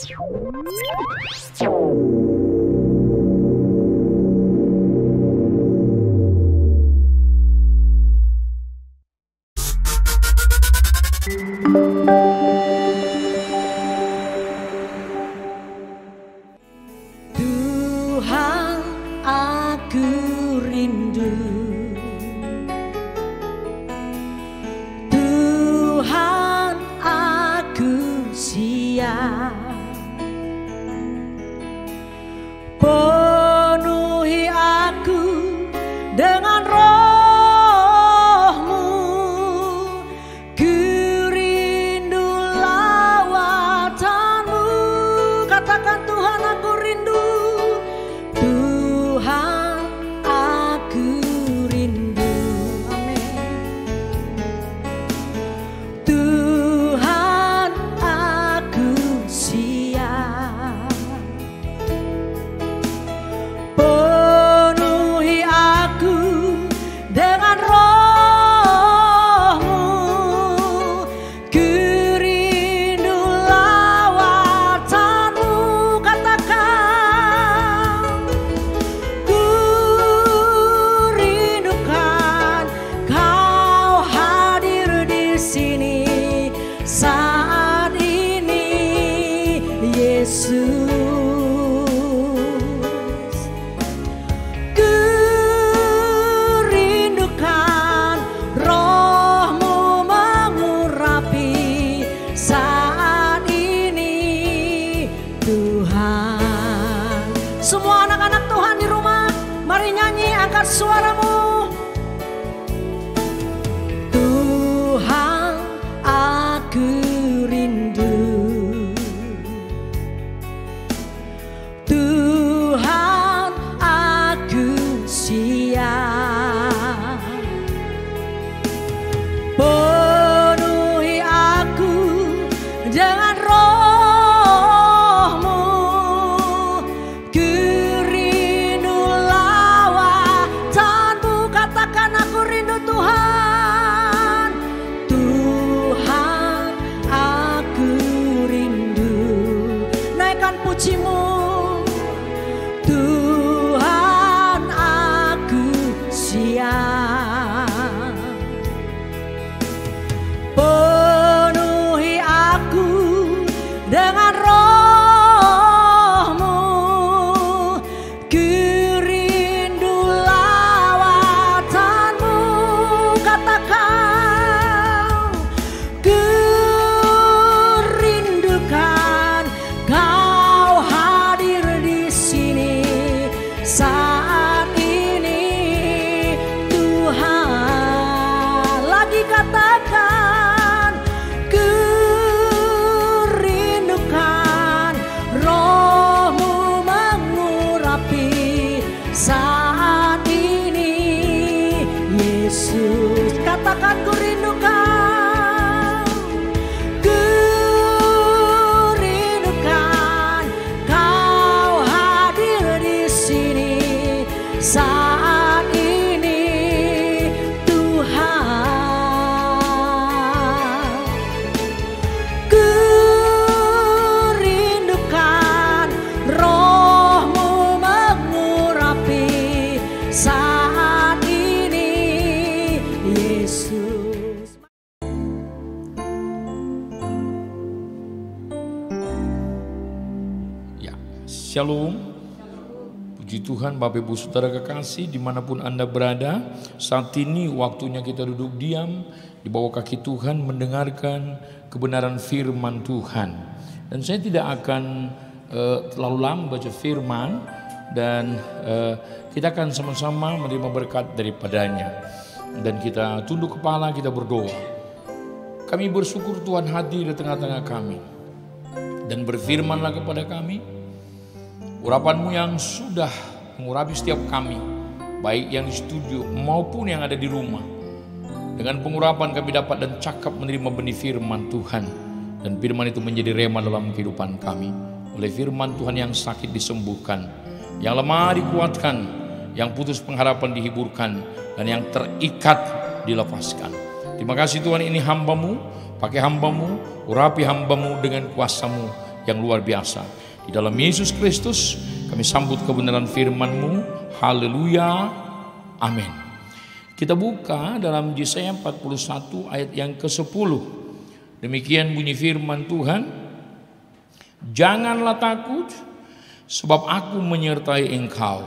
Tuhan, aku rindu. Tuhan, aku siap. Penuhi aku dengan roh-Mu. Ku rindu lawatan-Mu. Katakan, Tuhan, aku rindu. Tuhan, aku rindu. Amin. Tuhan, aku siap. Penuhi aku dengan roh-Mu. Ku rindu lawatan-Mu. Katakan, ku rindukan Kau hadir di sini saat ini, Yesus. Ku rindukan roh-Mu mengurapi saat ini, Tuhan. Semua anak-anak Tuhan di rumah, mari nyanyi, angkat suaramu. Tuhan, aku rindu. Tuhan, aku siap. Penuhi aku dengan roh-Mu. Ku rindu lawatan-Mu. Katakan, aku rindu, Tuhan. Tuhan, aku rindu. Naikkan pujimu. Tuhan, aku siap. Penuhi aku dengan roh-Mu. Ku rindu lawatan-Mu. Katakan, ku rindukan Kau hadir di sini saat ini, Tuhan. Lagi katakan, ku rindukan roh-Mu mengurapi saat ini, Yesus. Katakan, ku rindukan. Ku rindukan Kau hadir di sini saat ini, Tuhan. Ku rindukan roh-Mu mengurapi saat ini, Yesus. Ya, Shalom. Puji Tuhan, Bapak Ibu Saudara kekasih, dimanapun Anda berada, saat ini waktunya kita duduk diam di bawah kaki Tuhan mendengarkan kebenaran firman Tuhan. Dan saya tidak akan terlalu lama baca firman, dan kita akan sama-sama menerima berkat daripadanya. Dan kita tunduk kepala, kita berdoa. Kami bersyukur Tuhan hadir di tengah-tengah kami, dan berfirmanlah kepada kami. Urapan-Mu yang sudah mengurapi setiap kami, baik yang di studio maupun yang ada di rumah. Dengan pengurapan kami dapat dan cakap menerima benih firman Tuhan. Dan firman itu menjadi rema dalam kehidupan kami. Oleh firman Tuhan, yang sakit disembuhkan, yang lemah dikuatkan, yang putus pengharapan dihiburkan, dan yang terikat dilepaskan. Terima kasih Tuhan, ini hamba-Mu, pakai hamba-Mu, urapi hamba-Mu dengan kuasa-Mu. yang luar biasa. Di dalam Yesus Kristus kami sambut kebenaran firman-Mu. Haleluya, amin. Kita buka dalam Yesaya 41 ayat yang ke-10. Demikian bunyi firman Tuhan. Janganlah takut, sebab aku menyertai engkau.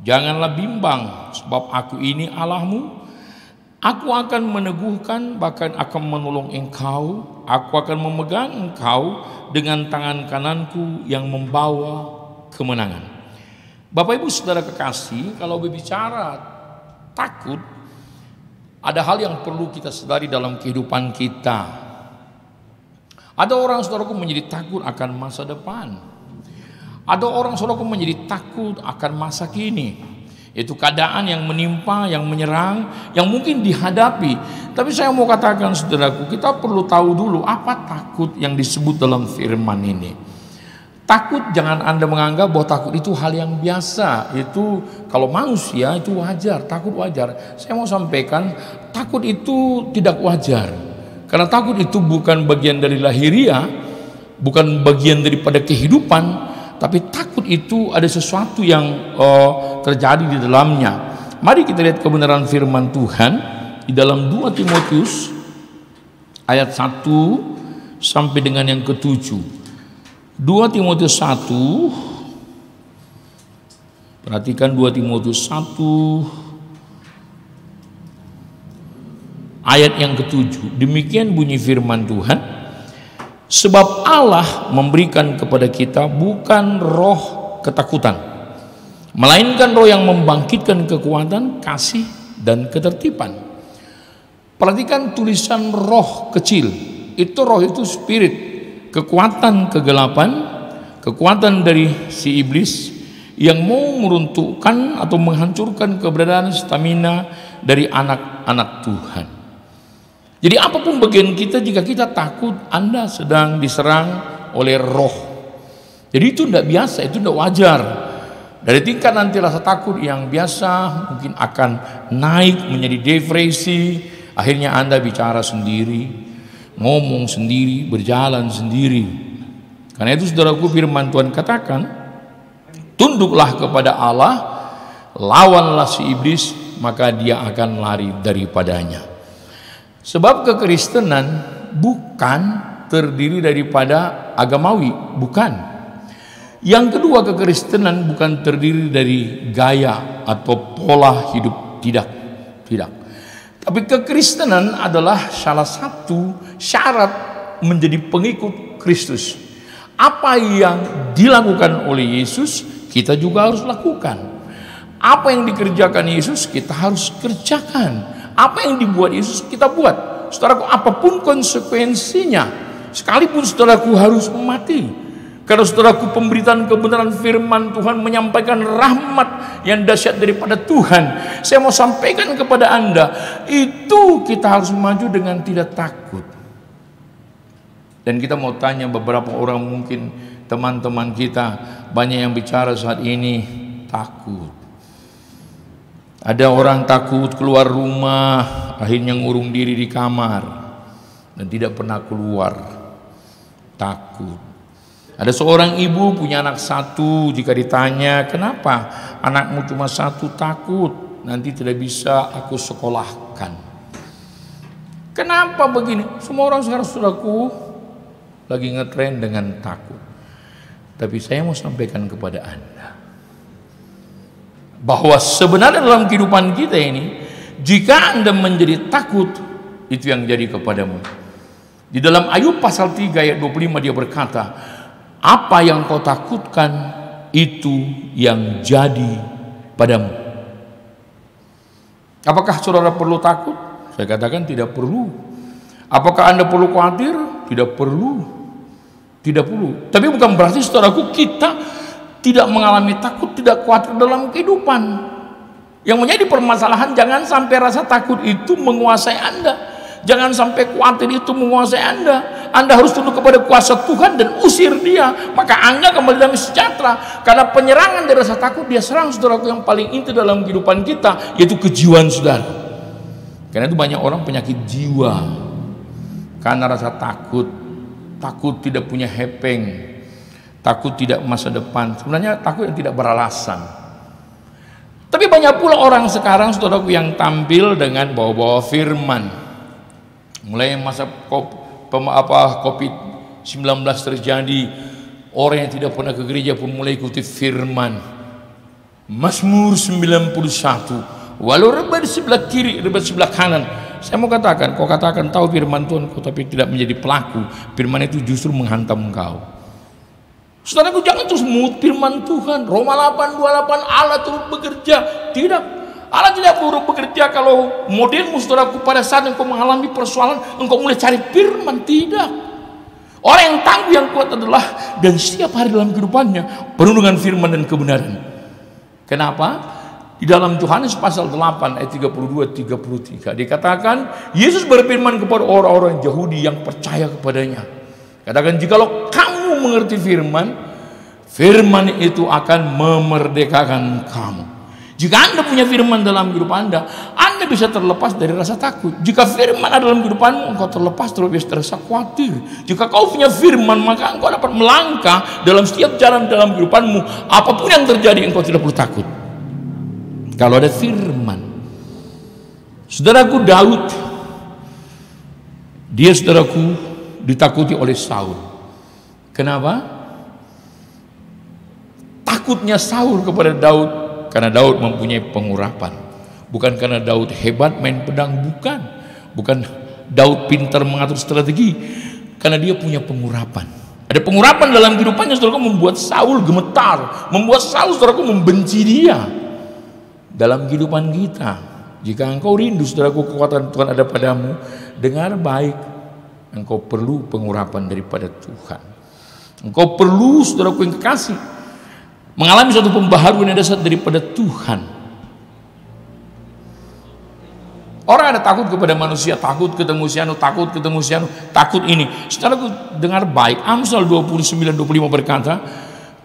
Janganlah bimbang, sebab aku ini Allahmu. Aku akan meneguhkan, bahkan akan menolong engkau. Aku akan memegang engkau dengan tangan kananku yang membawa kemenangan. Bapak Ibu Saudara kekasih, kalau berbicara takut, ada hal yang perlu kita sadari dalam kehidupan kita. Ada orang saudaraku menjadi takut akan masa depan. Ada orang saudaraku menjadi takut akan masa kini. Itu keadaan yang menimpa, yang menyerang, yang mungkin dihadapi. Tapi saya mau katakan saudaraku, kita perlu tahu dulu apa takut yang disebut dalam firman ini. Takut, jangan Anda menganggap bahwa takut itu hal yang biasa. Itu kalau manusia itu wajar, takut wajar. Saya mau sampaikan, takut itu tidak wajar. Karena takut itu bukan bagian dari lahiriah, bukan bagian daripada kehidupan. Tapi takut itu ada sesuatu yang terjadi di dalamnya. Mari kita lihat kebenaran firman Tuhan di dalam 2 Timotius ayat 1 sampai dengan yang ke-7. 2 Timotius 1, perhatikan 2 Timotius 1 ayat yang ke-7. Demikian bunyi firman Tuhan. Sebab Allah memberikan kepada kita bukan roh ketakutan, melainkan roh yang membangkitkan kekuatan, kasih, dan ketertiban. Perhatikan tulisan roh kecil. Itu roh itu spirit, kekuatan kegelapan, kekuatan dari si iblis yang mau meruntuhkan atau menghancurkan keberadaan stamina dari anak-anak Tuhan. Jadi apapun bagian kita, jika kita takut, Anda sedang diserang oleh roh. Jadi itu tidak biasa, itu tidak wajar. Dari tingkat nanti rasa takut yang biasa mungkin akan naik menjadi depresi. Akhirnya Anda bicara sendiri, ngomong sendiri, berjalan sendiri. Karena itu saudaraku, firman Tuhan katakan, tunduklah kepada Allah, lawanlah si iblis, maka dia akan lari daripadanya. Sebab kekristenan bukan terdiri daripada agamawi, bukan. Yang kedua, kekristenan bukan terdiri dari gaya atau pola hidup, tidak. Tapi kekristenan adalah salah satu syarat menjadi pengikut Kristus. Apa yang dilakukan oleh Yesus, kita juga harus lakukan. Apa yang dikerjakan Yesus, kita harus kerjakan. Apa yang dibuat Yesus, kita buat. Saudaraku, apapun konsekuensinya, sekalipun saudaraku harus mati. Karena saudaraku, pemberitaan kebenaran firman Tuhan menyampaikan rahmat yang dahsyat daripada Tuhan. Saya mau sampaikan kepada Anda, itu kita harus maju dengan tidak takut. Dan kita mau tanya beberapa orang, mungkin teman-teman kita, banyak yang bicara saat ini takut. Ada orang takut keluar rumah, akhirnya ngurung diri di kamar dan tidak pernah keluar. Takut. Ada seorang ibu punya anak satu, jika ditanya, kenapa anakmu cuma satu? Takut, nanti tidak bisa aku sekolahkan. Kenapa begini? Semua orang sekarang, saudaraku, lagi ngetren dengan takut. Tapi saya mau sampaikan kepada Anda bahwa sebenarnya dalam kehidupan kita ini, jika Anda menjadi takut, itu yang jadi kepadamu. Di dalam Ayub pasal 3 ayat 25 dia berkata, apa yang kau takutkan, itu yang jadi padamu. Apakah saudara perlu takut? Saya katakan tidak perlu. Apakah Anda perlu khawatir? Tidak perlu. Tidak perlu. Tapi bukan berarti saudaraku kita tidak mengalami takut, tidak khawatir dalam kehidupan. Yang menjadi permasalahan, jangan sampai rasa takut itu menguasai Anda. Jangan sampai khawatir itu menguasai Anda. Anda harus tunduk kepada kuasa Tuhan dan usir dia. Maka Anda kembali dalam sejahtera. Karena penyerangan dari rasa takut, dia serang saudaraku yang paling inti dalam kehidupan kita, yaitu kejiwaan saudara. Karena itu banyak orang penyakit jiwa karena rasa takut. Takut tidak punya hepeng, takut tidak masa depan. Sebenarnya takut yang tidak beralasan. Tapi banyak pula orang sekarang, saudaraku, yang tampil dengan bawa-bawa firman. Mulai masa COVID-19 terjadi, orang yang tidak pernah ke gereja pun mulai ikuti firman. Mazmur 91, walau rebah di sebelah kiri, rebah di sebelah kanan. Saya mau katakan, kau katakan tahu firman Tuhan kau tapi tidak menjadi pelaku, firman itu justru menghantam engkau. Saudaraku, jangan terus mengutip firman Tuhan. Roma 8:28, Allah turut bekerja. Tidak, Allah tidak turut bekerja kalau modelmu, saudaraku, pada saat engkau mengalami persoalan engkau mulai cari firman. Tidak. Orang yang tangguh yang kuat adalah dan setiap hari dalam kehidupannya penuh dengan firman dan kebenaran. Kenapa? Di dalam Yohanes pasal 8 ayat 32-33 dikatakan Yesus berfirman kepada orang-orang Yahudi yang percaya kepadanya. Katakan, jikalau kamu mengerti firman, firman itu akan memerdekakan kamu. Jika Anda punya firman dalam hidup Anda bisa terlepas dari rasa takut. Jika firman ada dalam kehidupanmu, engkau terlepas dari rasa khawatir. Jika kau punya firman, maka engkau dapat melangkah dalam setiap jalan dalam kehidupanmu. Apapun yang terjadi, engkau tidak perlu takut. Kalau ada firman. Saudaraku, Daud, dia, saudaraku, ditakuti oleh Saul. Kenapa? Takutnya Saul kepada Daud karena Daud mempunyai pengurapan. Bukan karena Daud hebat main pedang, bukan Daud pintar mengatur strategi, karena dia punya pengurapan. Ada pengurapan dalam kehidupannya, saudaraku, membuat Saul gemetar, membuat Saul, saudaraku, membenci dia. Dalam kehidupan kita, jika engkau rindu, saudaraku, kekuatan Tuhan ada padamu, dengar baik, engkau perlu pengurapan daripada Tuhan. Engkau perlu, saudaraku yang kekasih, mengalami suatu pembaharuan yang dasar daripada Tuhan. Orang ada takut kepada manusia, takut ketemu sianu, takut ketemu sianu, takut ini. Saudaraku, dengar baik, Amsal 29:25 berkata,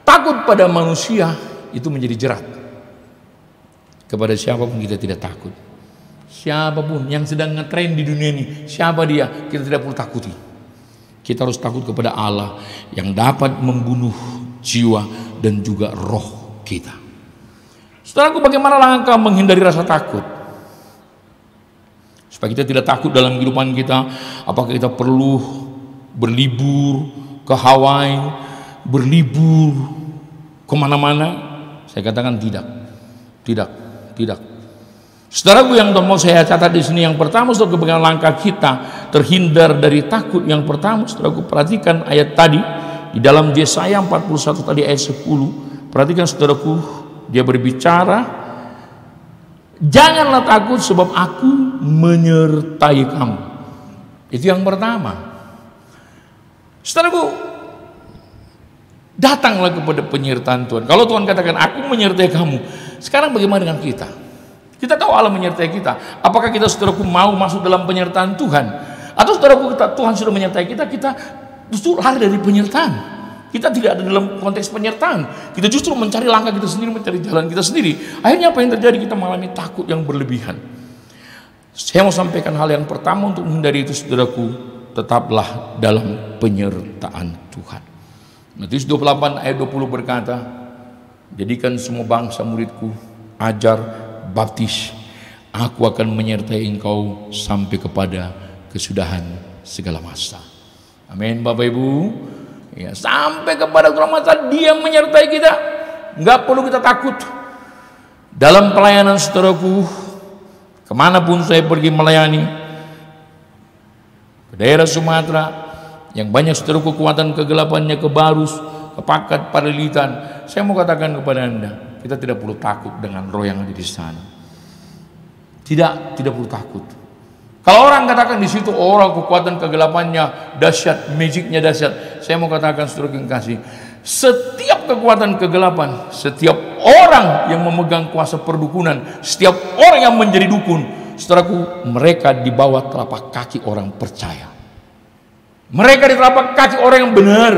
takut pada manusia itu menjadi jerat. Kepada siapapun kita tidak takut. Siapapun yang sedang ngetren di dunia ini, siapa dia, kita tidak perlu takuti. Kita harus takut kepada Allah yang dapat membunuh jiwa dan juga roh kita. Saudaraku, bagaimana langkah menghindari rasa takut? Supaya kita tidak takut dalam kehidupan kita. Apakah kita perlu berlibur ke Hawaii, berlibur kemana-mana? Saya katakan tidak. Saudaraku yang mau saya catat di sini, yang pertama, saudaraku, bagaimana langkah kita terhindar dari takut? Yang pertama, saudaraku, perhatikan ayat tadi di dalam Yesaya 41 tadi ayat 10. Perhatikan, saudaraku, dia berbicara, janganlah takut sebab aku menyertai kamu. Itu yang pertama. Saudaraku, datanglah kepada penyertaan Tuhan. Kalau Tuhan katakan aku menyertai kamu, sekarang bagaimana dengan kita? Kita tahu Allah menyertai kita. Apakah kita, saudaraku, mau masuk dalam penyertaan Tuhan? Atau, saudaraku, Tuhan sudah menyertai kita, kita justru lari dari penyertaan? Kita tidak ada dalam konteks penyertaan. Kita justru mencari langkah kita sendiri, mencari jalan kita sendiri. Akhirnya apa yang terjadi? Kita mengalami takut yang berlebihan. Saya mau sampaikan hal yang pertama untuk menghindari itu, saudaraku, tetaplah dalam penyertaan Tuhan. Matius 28 ayat 20 berkata, jadikan semua bangsa muridku, ajar, baptis, aku akan menyertai engkau sampai kepada kesudahan segala masa. Amin, Bapak Ibu. Ya, sampai kepada masa Dia menyertai kita, nggak perlu kita takut. Dalam pelayanan, saudaraku, kemanapun saya pergi melayani, ke daerah Sumatera yang banyak, saudaraku, kekuatan kegelapannya, ke Barus, ke Pakat, Parilitan, saya mau katakan kepada Anda, kita tidak perlu takut dengan roh yang ada di sana. Tidak perlu takut. Kalau orang katakan di situ orang kekuatan kegelapannya dahsyat, magicnya dahsyat, saya mau katakan, saudara yang kasih, setiap kekuatan kegelapan, setiap orang yang memegang kuasa perdukunan, setiap orang yang menjadi dukun, saudaraku, mereka di bawah telapak kaki orang percaya. Mereka di telapak kaki orang yang benar.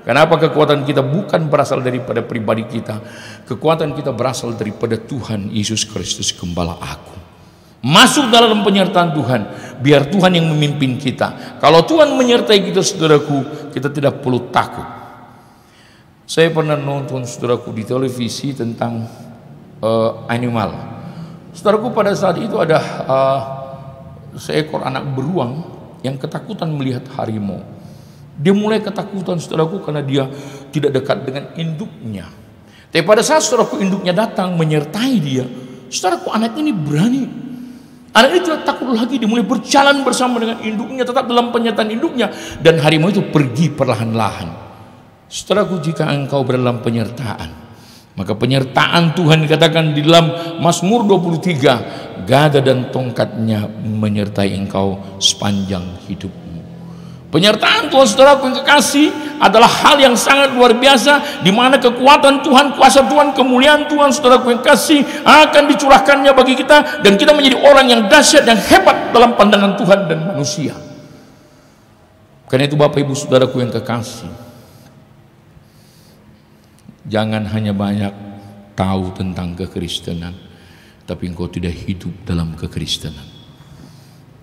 Kenapa? Kekuatan kita bukan berasal daripada pribadi kita. Kekuatan kita berasal daripada Tuhan Yesus Kristus, Gembala Agung. Masuk dalam penyertaan Tuhan, biar Tuhan yang memimpin kita. Kalau Tuhan menyertai kita, saudaraku, kita tidak perlu takut. Saya pernah nonton, saudaraku, di televisi tentang animal. Saudaraku, pada saat itu ada seekor anak beruang yang ketakutan melihat harimau. Dia mulai ketakutan, saudaraku, karena dia tidak dekat dengan induknya. Tapi pada saat, saudaraku, induknya datang menyertai dia, saudaraku, anak ini berani. Anak ini tidak takut lagi, dia mulai berjalan bersama dengan induknya, tetap dalam penyertaan induknya, dan harimau itu pergi perlahan-lahan. Saudaraku, jika engkau dalam penyertaan, maka penyertaan Tuhan dikatakan di dalam Mazmur 23, gada dan tongkatnya menyertai engkau sepanjang hidupmu. Penyertaan Tuhan, saudaraku yang kekasih, adalah hal yang sangat luar biasa, di mana kekuatan Tuhan, kuasa Tuhan, kemuliaan Tuhan, saudaraku yang kekasih, akan dicurahkannya bagi kita, dan kita menjadi orang yang dahsyat dan hebat dalam pandangan Tuhan dan manusia. Karena itu, Bapak Ibu saudaraku yang kekasih, jangan hanya banyak tahu tentang kekristenan, tapi engkau tidak hidup dalam kekristenan.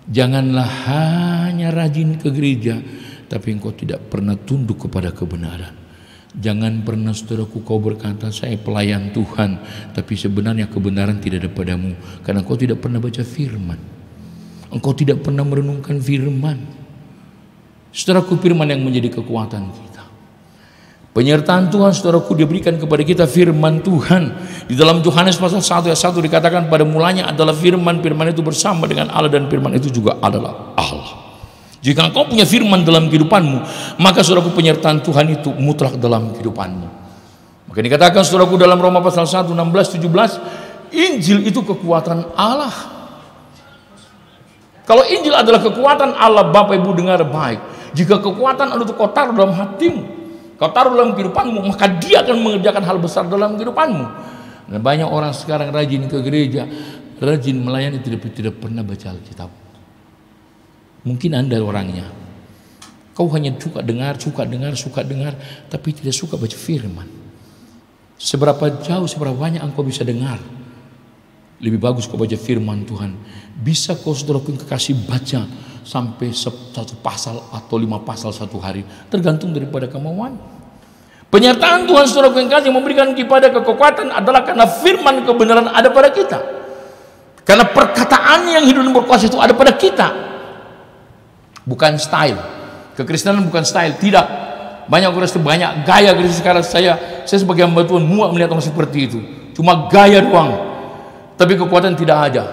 Janganlah hanya rajin ke gereja, tapi engkau tidak pernah tunduk kepada kebenaran. Jangan pernah, saudaraku, kau berkata saya pelayan Tuhan, tapi sebenarnya kebenaran tidak ada padamu, karena engkau tidak pernah baca firman. Engkau tidak pernah merenungkan firman. Saudaraku, firman yang menjadi kekuatan kita. Penyertaan Tuhan, saudaraku, diberikan kepada kita firman Tuhan. Di dalam Yohanes pasal 1 ayat 1 dikatakan, pada mulanya adalah firman, firman itu bersama dengan Allah, dan firman itu juga adalah Allah. Jika engkau punya firman dalam kehidupanmu, maka, saudaraku, penyertaan Tuhan itu mutlak dalam kehidupanmu. Maka dikatakan, saudaraku, dalam Roma pasal 1 16 17, Injil itu kekuatan Allah. Kalau Injil adalah kekuatan Allah, Bapak Ibu dengar baik, jika kekuatan Allah itu kau taruh dalam hatimu, kau taruh dalam kehidupanmu, maka dia akan mengerjakan hal besar dalam kehidupanmu. Dan banyak orang sekarang rajin ke gereja, rajin melayani, tidak pernah baca Alkitab. Mungkin Anda orangnya, kau hanya suka dengar, tapi tidak suka baca firman. Seberapa jauh, seberapa banyak engkau bisa dengar, lebih bagus kau baca firman Tuhan. Bisa kau, saudaraku yang kekasih, baca sampai 1 pasal atau 5 pasal satu hari, tergantung daripada kemauan. Penyertaan Tuhan, saudaraku yang kekasih, memberikan kepada kekuatan adalah karena firman kebenaran ada pada kita, karena perkataan yang hidup dan berkuasa itu ada pada kita. Bukan style kekristenan, bukan style, tidak. Banyak Kristen, banyak gaya Kristen sekarang. Saya sebagai hamba Tuhan muak melihat orang seperti itu, cuma gaya doang, tapi kekuatan tidak ada.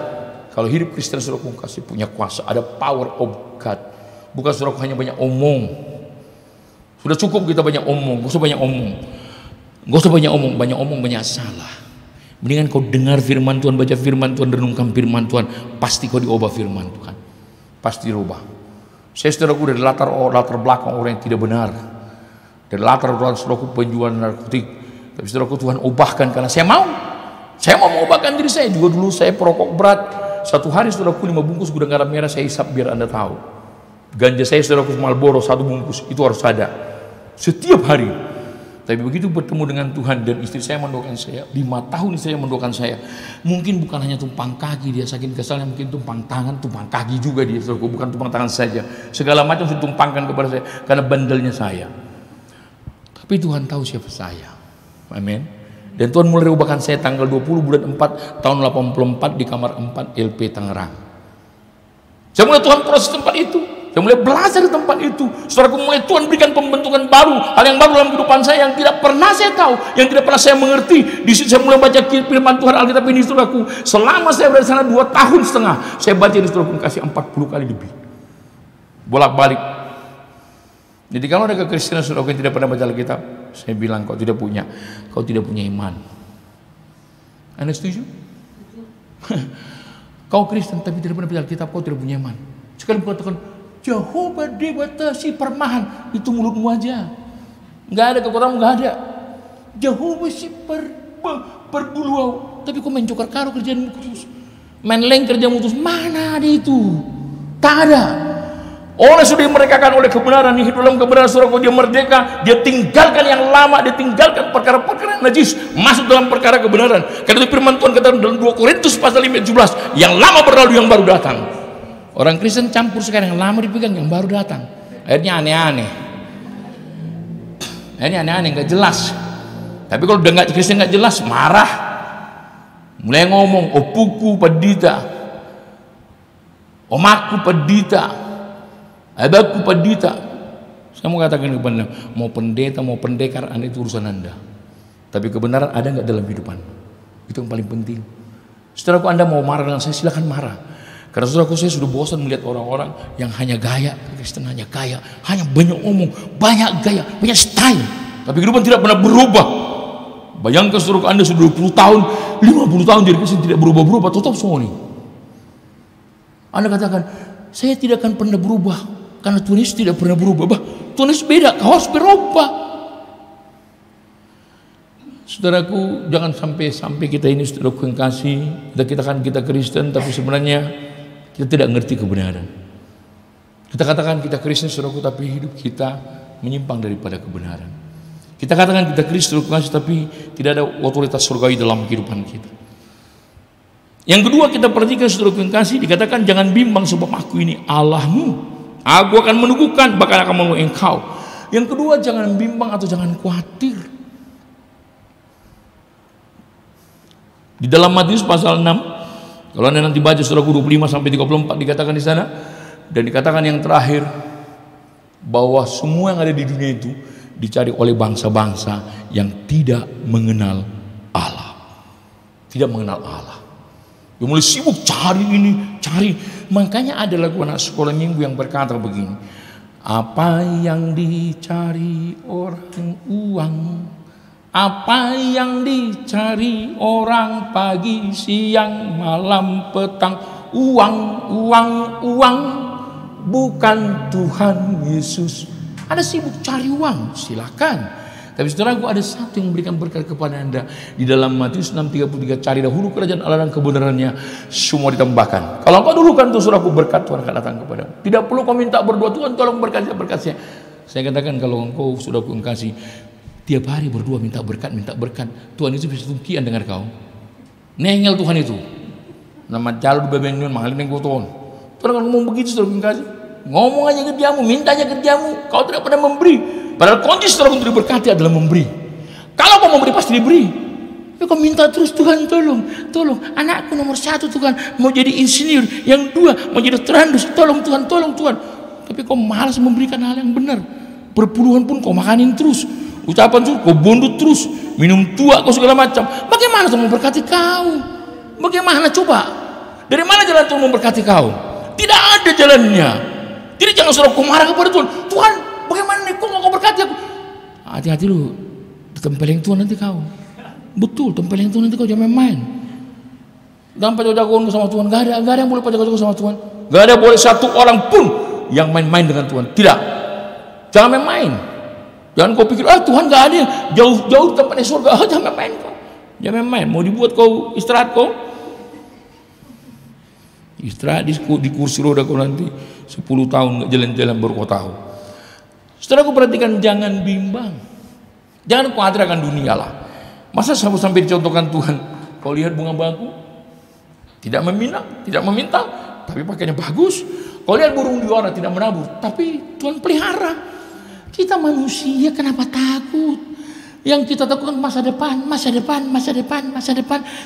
Kalau hidup Kristen, saudaraku kasih, punya kuasa, ada power of God. Bukan, saudaraku, hanya banyak omong. Sudah cukup kita banyak omong, gak usah banyak omong. Gak usah banyak omong, banyak salah. Mendingan kau dengar firman Tuhan, baca firman Tuhan, renungkan firman Tuhan, pasti kau diubah firman Tuhan. Pasti dirubah. Saya, saudaraku, dari latar belakang orang yang tidak benar, dari latar belakang, saudaraku, penjual narkotik, tapi, saudaraku, Tuhan ubahkan karena saya mau mengubahkan diri saya. Juga dulu saya perokok berat. Satu hari, saudaraku, 5 bungkus gudang garam merah saya hisap biar Anda tahu. Ganja saya, saudaraku, Marlboro 1 bungkus, itu harus ada setiap hari. Tapi begitu bertemu dengan Tuhan, dan istri saya mendoakan saya, 5 tahun istri saya mendoakan saya. Mungkin bukan hanya tumpang kaki dia saking kesalnya, mungkin tumpang tangan, tumpang kaki juga dia, saudaraku, bukan tumpang tangan saja. Segala macam ditumpangkan kepada saya karena bandelnya saya. Tapi Tuhan tahu siapa saya. Amin. Dan Tuhan mulai ubahkan saya tanggal 20 bulan 4 tahun 84 di kamar 4 LP Tangerang. Saya mulai Tuhan proses tempat itu. Saya mulai belajar di tempat itu. Saudaraku, mulai Tuhan berikan pembentukan baru, hal yang baru dalam kehidupan saya yang tidak pernah saya tahu, yang tidak pernah saya mengerti. Di situ saya mulai baca firman Tuhan Alkitab ini, saudaraku. Selama saya berada di sana 2 tahun setengah, saya baca di, saudaraku, kasih 40 kali lebih. Bolak-balik. Jadi kalau ada kekristenan, saudaraku, yang tidak pernah baca Alkitab, saya bilang kau tidak punya iman. Anda setuju? Kau Kristen tapi tidak pernah baca Alkitab, kau tidak punya iman. Sekali mengatakan Jehovah dibatasi permahan, itu mulutmu aja, nggak ada kekuatan, nggak ada. Jehovah si perbuluau, tapi kau main cokar karo kerjaan mutus, main leng kerja mutus, mana ada itu? Tak ada. Orang sudah dimerdekakan oleh kebenaran, hidup dalam kebenaran, saudaraku, dia merdeka, dia tinggalkan yang lama, dia tinggalkan perkara-perkara najis, masuk dalam perkara kebenaran. Karena itu firman Tuhan katakan dalam 2 Korintus pasal 5:17, yang lama berlalu, yang baru datang. Orang Kristen campur sekarang, yang lama dipegang, yang baru datang. Akhirnya aneh-aneh, nggak jelas. Tapi kalau udah nggak Kristen nggak jelas, marah, mulai ngomong opuku pedita, omaku pedita, abahku pedita. Saya mau katakan kepada Anda, mau pendeta mau pendekar, Anda itu urusan Anda. Tapi kebenaran ada nggak dalam kehidupan? Itu yang paling penting. Saudaraku, Anda mau marah dengan saya, silakan marah. Karena saudaraku, saya sudah bosan melihat orang-orang yang hanya gaya, Kristen hanya gaya, hanya banyak ngomong, banyak gaya, banyak style, tapi kehidupan tidak pernah berubah. Bayangkan saudaraku, Anda sudah 20 tahun, 50 tahun jadi Kristen tidak berubah-berubah, tetap semua ini. Anda katakan, saya tidak akan pernah berubah, karena Tuhan Yesus tidak pernah berubah. Bah, Tuhan Yesus beda, kau harus berubah. Saudaraku, jangan sampai kita ini, saudaraku yang kasih, kita Kristen, tapi sebenarnya kita tidak ngerti kebenaran. Kita katakan kita Kristen, saudaraku, tapi hidup kita menyimpang daripada kebenaran. Kita katakan kita Kristen, tapi tidak ada otoritas surgawi dalam kehidupan kita. Yang kedua, kita perhatikan, saudaraku yang kasih, dikatakan jangan bimbang sebab aku ini Allahmu. Aku akan meneguhkan, bahkan akan menolong engkau. Yang kedua, jangan bimbang atau jangan khawatir. Di dalam Matius pasal 6, kalau Anda nanti baca saudaraku 25 sampai 34, dikatakan di sana, dan dikatakan yang terakhir bahwa semua yang ada di dunia itu dicari oleh bangsa-bangsa yang tidak mengenal Allah. Tidak mengenal Allah. Dia mulai sibuk cari ini, cari. Makanya ada lagu anak sekolah minggu yang berkata begini, apa yang dicari orang uang, apa yang dicari orang pagi, siang, malam, petang, uang, uang, uang, bukan Tuhan Yesus. Ada sibuk cari uang, silakan. Tapi saudaraku, ada satu yang memberikan berkat kepada Anda. Di dalam Matius 6:33, cari dahulu kerajaan Allah dan kebenarannya, semua ditambahkan. Kalau engkau dulukan tuh saudaraku, berkat Tuhan akan datang kepada. Tidak perlu kau minta berdoa, Tuhan tolong berkati berkatnya. Saya katakan kalau engkau saudaraku yang kasih tiap hari berdoa minta berkat, Tuhan itu bisa tungkian dengar kau. Nengel Tuhan itu. Nama jalur bebenun mahal nengko Tuhan. Tuhan akan ngomong begitu saudaraku yang kasih. Ngomong aja kerjamu, minta aja kerjamu, kau tidak pernah memberi. Padahal kunci saudara untuk diberkati adalah memberi. Kalau kau memberi pasti diberi. Tapi kau minta terus, Tuhan tolong, anakku nomor 1 Tuhan mau jadi insinyur, yang 2 mau jadi terandus, tolong Tuhan. Tapi kau malas memberikan hal yang benar. Perpuluhan pun kau makanin terus, ucapan terus, kau bondut terus, minum tua kau segala macam. Bagaimana Tuhan memberkati kau? Bagaimana coba? Dari mana jalan Tuhan memberkati kau? Tidak ada jalannya. Jadi jangan saudara kau marah kepada Tuhan. Tuhan, bagaimana nih, kok mau berkati aku? Hati-hati lu, ditempelin Tuhan nanti kau. Betul, tempelin Tuhan nanti kau, jangan main. Jangan jago-jagoan sama Tuhan. Gak ada yang boleh jago-jago sama Tuhan. Gak ada boleh satu orang pun yang main-main dengan Tuhan. Tidak. Jangan main-main. Jangan kau pikir, Tuhan gak ada, jauh tempatnya surga. Jangan main kau. Jangan main. Mau dibuat kau istirahat kau? Istirahat di kursi roda kau nanti 10 tahun gak jalan-jalan baru kau tahu. Saudaraku perhatikan, jangan bimbang, jangan khawatir akan dunia lah. Masa sampai dicontohkan Tuhan, kau lihat bunga bagu, tidak meminta, tapi pakainya bagus. Kau lihat burung di luar tidak menabur, tapi Tuhan pelihara. Kita manusia kenapa takut? Yang kita takutkan masa depan.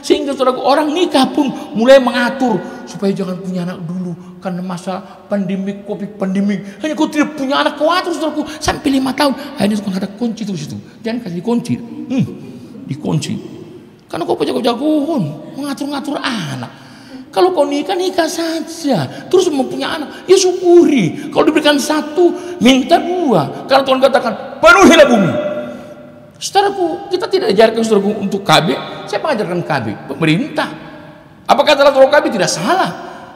Sehingga saudaraku, orang nikah pun mulai mengatur supaya jangan punya anak dulu karena masa pandemik, covid pandemik. Hanya kau tidak punya anak, kau atur saudaraku sampai 5 tahun. Akhirnya kau ada kunci terus itu. Jangan kasih dikunci. Dikunci. Karena kau jago-jagoan mengatur-ngatur anak. Kalau kau nikah saja, terus mau punya anak, ya syukuri. Kalau diberikan 1, minta 2. Karena Tuhan katakan, penuhilah bumi. Saudaraku, kita tidak ajarkan saudaraku untuk KB. Siapa mengajarkan KB? Pemerintah. Apakah salah kalau KB? Tidak salah.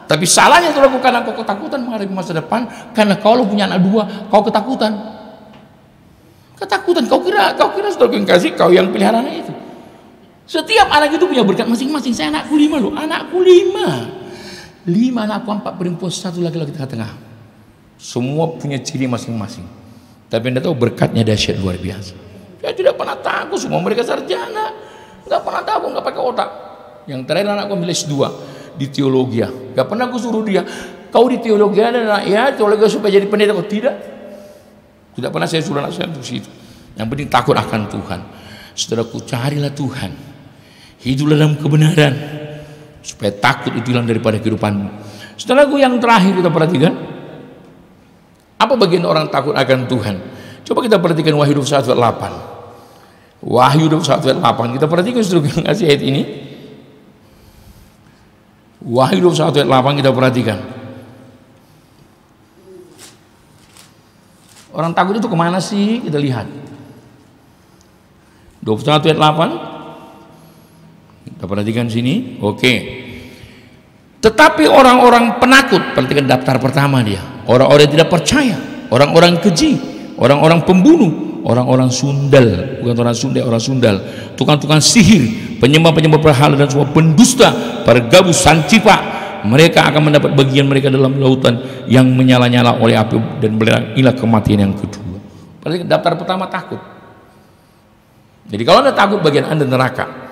Tapi salahnya saudaraku karena kau ketakutan menghadapi masa depan. Karena kalau punya anak 2, kau ketakutan. Kau kira saudaraku yang kasih, kau yang pelihara anak itu. Setiap anak itu punya berkat masing-masing. Saya anakku 5 loh, anakku 5 anakku, 4 perempuan, 1 laki-laki di tengah. Semua punya ciri masing-masing. Tapi Anda tahu berkatnya dahsyat luar biasa. Saya tidak pernah takut, semua mereka sarjana. Gak pernah takut, gak pakai otak. Yang terakhir anakku ambil S2 di teologi. Gak pernah aku suruh dia, kau di teologi ada ya teologi supaya jadi pendeta. Kau tidak pernah saya suruh anak saya untuk situ. Yang penting takut akan Tuhan. Saudaraku, carilah Tuhan, hiduplah dalam kebenaran, supaya takut itu hilang daripada kehidupanmu. Saudaraku, yang terakhir kita perhatikan, apa bagian orang takut akan Tuhan? Coba kita perhatikan Wahyu 21 ayat 8. Wahyu 21 ayat 8. Kita perhatikan saudara yang kasih ayat ini. Wahyu 21 ayat 8 kita perhatikan. Orang takut itu kemana sih? Kita lihat 21 ayat 8. Kita perhatikan sini. Oke. Tetapi orang-orang penakut, perhatikan daftar pertama dia, orang-orang yang tidak percaya, orang-orang keji, orang-orang pembunuh, orang-orang sundal, bukan orang sundal, tukang-tukang sihir, penyembah-penyembah berhala dan semua pendusta, para gabus sancipa, mereka akan mendapat bagian mereka dalam lautan yang menyala-nyala oleh api dan belerang. Inilah kematian yang kedua. Berarti daftar pertama takut. Jadi kalau Anda takut, bagian Anda neraka.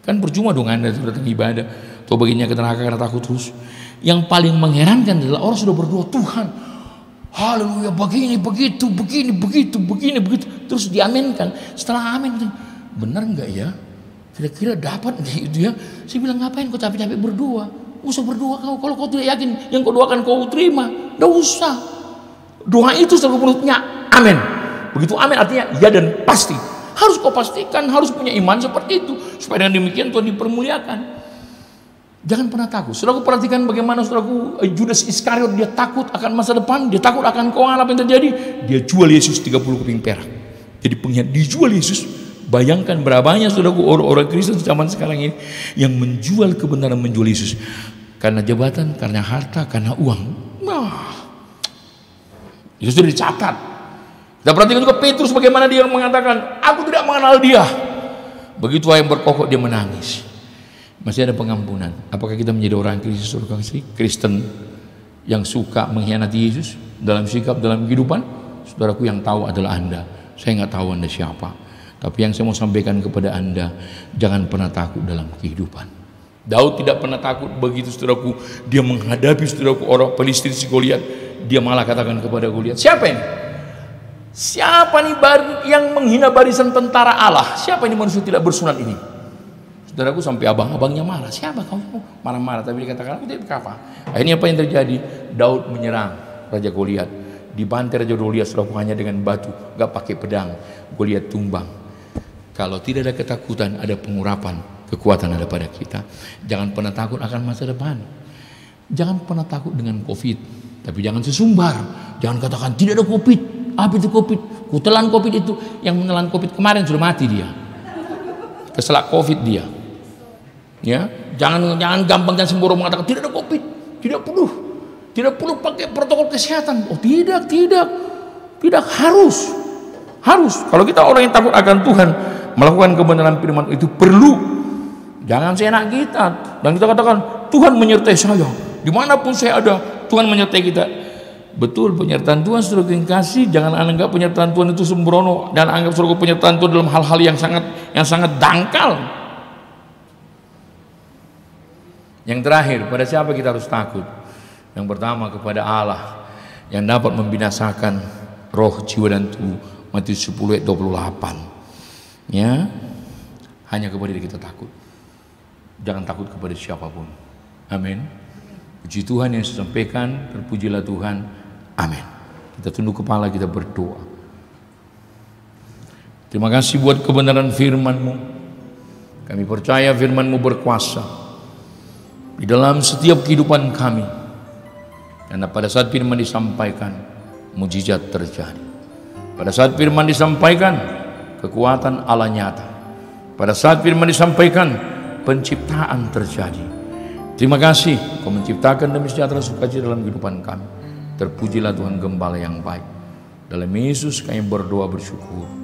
Kan percuma dong Anda datang ibadah atau bagiannya ke neraka karena takut terus. Yang paling mengherankan adalah orang sudah berdoa, Tuhan, haleluya, begini, begitu, begini, begitu, begini, begitu, terus diaminkan. Setelah amin, benar enggak ya? Kira-kira dapat enggak itu ya? Saya bilang, ngapain kau capek-capek berdoa? Usah berdoa kau, kalau kau tidak yakin yang kau doakan kau terima, enggak usah. Doa itu seluruh mulutnya amin. Begitu amin artinya ya dan pasti. Harus kau pastikan, harus punya iman seperti itu, supaya dengan demikian Tuhan dipermuliakan. Jangan pernah takut. Saudaraku, perhatikan bagaimana saudaraku Judas Iskariot, dia takut akan masa depan, dia takut akan keuangan apa yang terjadi. Dia jual Yesus 30 keping perak. Jadi pengkhianat, dijual Yesus. Bayangkan berapa banyak saudaraku orang-orang Kristen zaman sekarang ini yang menjual kebenaran, menjual Yesus karena jabatan, karena harta, karena uang. Nah, itu sudah dicatat. Kita perhatikan juga Petrus bagaimana dia mengatakan, aku tidak mengenal dia. Begitu yang berkokok dia menangis. Masih ada pengampunan. Apakah kita menjadi orang Kristen yang suka mengkhianati Yesus dalam sikap, dalam kehidupan? Saudaraku, yang tahu adalah Anda. Saya nggak tahu Anda siapa. Tapi yang saya mau sampaikan kepada Anda, jangan pernah takut dalam kehidupan. Daud tidak pernah takut. Begitu saudaraku dia menghadapi saudaraku orang Filistin si Goliat, dia malah katakan kepada Goliat, siapa ini? Siapa nih yang menghina barisan tentara Allah? Siapa ini manusia tidak bersunat ini? Saudaraku, sampai abang-abangnya marah. Siapa kau? Marah-marah, tapi dikatakan aku tidak apa. Akhirnya apa yang terjadi? Daud menyerang Raja Goliat. Dibantai Raja Goliat saudaraku hanya dengan batu, gak pakai pedang. Goliat tumbang. Kalau tidak ada ketakutan, ada pengurapan kekuatan ada pada kita. Jangan pernah takut akan masa depan. Jangan pernah takut dengan COVID, tapi jangan sesumbar. Jangan katakan tidak ada COVID. Apa itu COVID? Kutelan COVID itu. Yang menelan COVID kemarin sudah mati dia. Keselak COVID dia. Ya, jangan gampang dan sembrono mengatakan tidak ada COVID, tidak perlu pakai protokol kesehatan. Oh tidak, harus. Kalau kita orang yang takut akan Tuhan, melakukan kebenaran firman itu perlu. Jangan seenak kita dan kita katakan Tuhan menyertai saya dimanapun saya ada. Tuhan menyertai kita. Betul, penyertaan Tuhan saudara yang kasih. Jangan anggap penyertaan Tuhan itu sembrono dan anggap saudara penyertaan Tuhan dalam hal-hal yang sangat dangkal. Yang terakhir, pada siapa kita harus takut? Yang pertama, kepada Allah yang dapat membinasakan roh, jiwa dan tubuh. Matius 10 ayat 28. Ya, hanya kepada diri kita takut. Jangan takut kepada siapapun. Amin. Puji Tuhan yang saya sampaikan, terpujilah Tuhan. Amin. Kita tunduk kepala, kita berdoa. Terima kasih buat kebenaran firman-Mu. Kami percaya firman-Mu berkuasa di dalam setiap kehidupan kami. Karena pada saat firman disampaikan, mujizat terjadi. Pada saat firman disampaikan, kekuatan Allah nyata. Pada saat firman disampaikan, penciptaan terjadi. Terima kasih Kau menciptakan demi sejahtera sukacita dalam kehidupan kami. Terpujilah Tuhan Gembala yang baik. Dalam Yesus kami berdoa bersyukur.